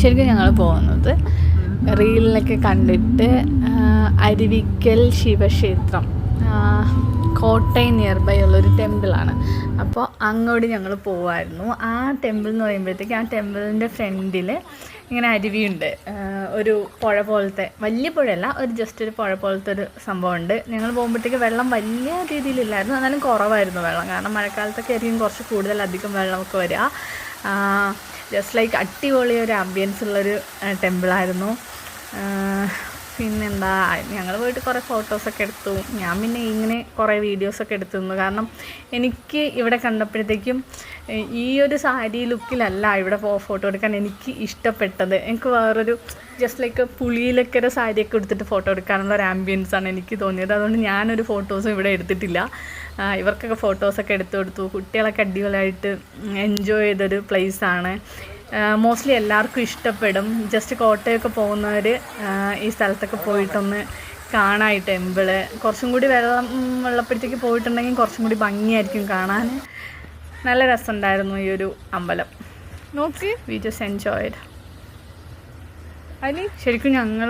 ശരിക്കും ഞങ്ങൾ പോകുന്നത് റീലിലൊക്കെ കണ്ടിട്ട് അരുവിക്കൽ ശിവക്ഷേത്രം കോട്ടയം നിയർ ബൈ ഉള്ളൊരു ടെമ്പിളാണ്. അപ്പോൾ അങ്ങോട്ട് ഞങ്ങൾ പോവായിരുന്നു. ആ ടെമ്പിൾ എന്ന് പറയുമ്പോഴത്തേക്ക് ആ ടെമ്പിളിൻ്റെ ഫ്രണ്ടിൽ ഇങ്ങനെ അരുവിയുണ്ട്. ഒരു പുഴ പോലത്തെ, വലിയ പുഴയല്ല, ഒരു ജസ്റ്റ് ഒരു പുഴ പോലത്തെ ഒരു സംഭവമുണ്ട്. ഞങ്ങൾ പോകുമ്പോഴത്തേക്ക് വെള്ളം വലിയ രീതിയിലില്ലായിരുന്നു, എന്നാലും കുറവായിരുന്നു വെള്ളം. കാരണം മഴക്കാലത്തൊക്കെ ആയിരിക്കും കുറച്ച് കൂടുതൽ അധികം വെള്ളമൊക്കെ വരിക. ജസ്റ്റ് ലൈക്ക് അടിപൊളി ഒരു ആംബിയൻസ് ഉള്ളൊരു ടെമ്പിളായിരുന്നു. പിന്നെന്താ, ഞങ്ങൾ പോയിട്ട് കുറേ ഫോട്ടോസൊക്കെ എടുത്തു. ഞാൻ പിന്നെ ഇങ്ങനെ കുറേ വീഡിയോസൊക്കെ എടുത്തു തന്നു. കാരണം എനിക്ക് ഇവിടെ കണ്ടപ്പോഴത്തേക്കും ഈ ഒരു സാരി ലുക്കിലല്ല ഇവിടെ ഫോട്ടോ എടുക്കാൻ എനിക്ക് ഇഷ്ടപ്പെട്ടത്. എനിക്ക് വേറൊരു ജസ്റ്റ് ലൈക്ക് പുളിയിലൊക്കെ ഒരു സാരിയൊക്കെ എടുത്തിട്ട് ഫോട്ടോ എടുക്കാനുള്ള ഒരു ആംബിയൻസാണ് എനിക്ക് തോന്നിയത്. അതുകൊണ്ട് ഞാനൊരു ഫോട്ടോസും ഇവിടെ എടുത്തിട്ടില്ല. ഇവർക്കൊക്കെ ഫോട്ടോസൊക്കെ എടുത്തു കൊടുത്തു. കുട്ടികളൊക്കെ അടിപൊളിയായിട്ട് എൻജോയ് ചെയ്തൊരു പ്ലേസാണ്. മോസ്റ്റ്ലി എല്ലാവർക്കും ഇഷ്ടപ്പെടും. ജസ്റ്റ് കോട്ടയൊക്കെ പോകുന്നവർ ഈ സ്ഥലത്തൊക്കെ പോയിട്ടൊന്ന് കാണാൻ ടെമ്പിള്. കുറച്ചും കൂടി വെള്ളം വെള്ളപ്പോഴത്തേക്ക് പോയിട്ടുണ്ടെങ്കിൽ കുറച്ചും കൂടി ഭംഗിയായിരിക്കും കാണാൻ. നല്ല രസമുണ്ടായിരുന്നു ഈ ഒരു അമ്പലം. നോക്കി വി ജസ്റ്റ് എൻജോയ്ഡ്. അതിൽ ശരിക്കും ഞങ്ങൾ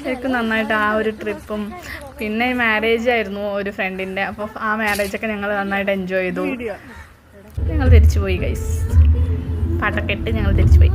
ശരിക്കും നന്നായിട്ട് ആ ഒരു ട്രിപ്പും പിന്നെ മാരേജ് ആയിരുന്നു ഒരു ഫ്രണ്ടിൻ്റെ. അപ്പോൾ ആ മാരേജൊക്കെ ഞങ്ങൾ നന്നായിട്ട് എൻജോയ് ചെയ്തു. ഞങ്ങൾ തിരിച്ചു പോയി ഗൈസ്. പാട്ടൊക്കെ ഇട്ട് ഞങ്ങൾ തിരിച്ചു പോയി.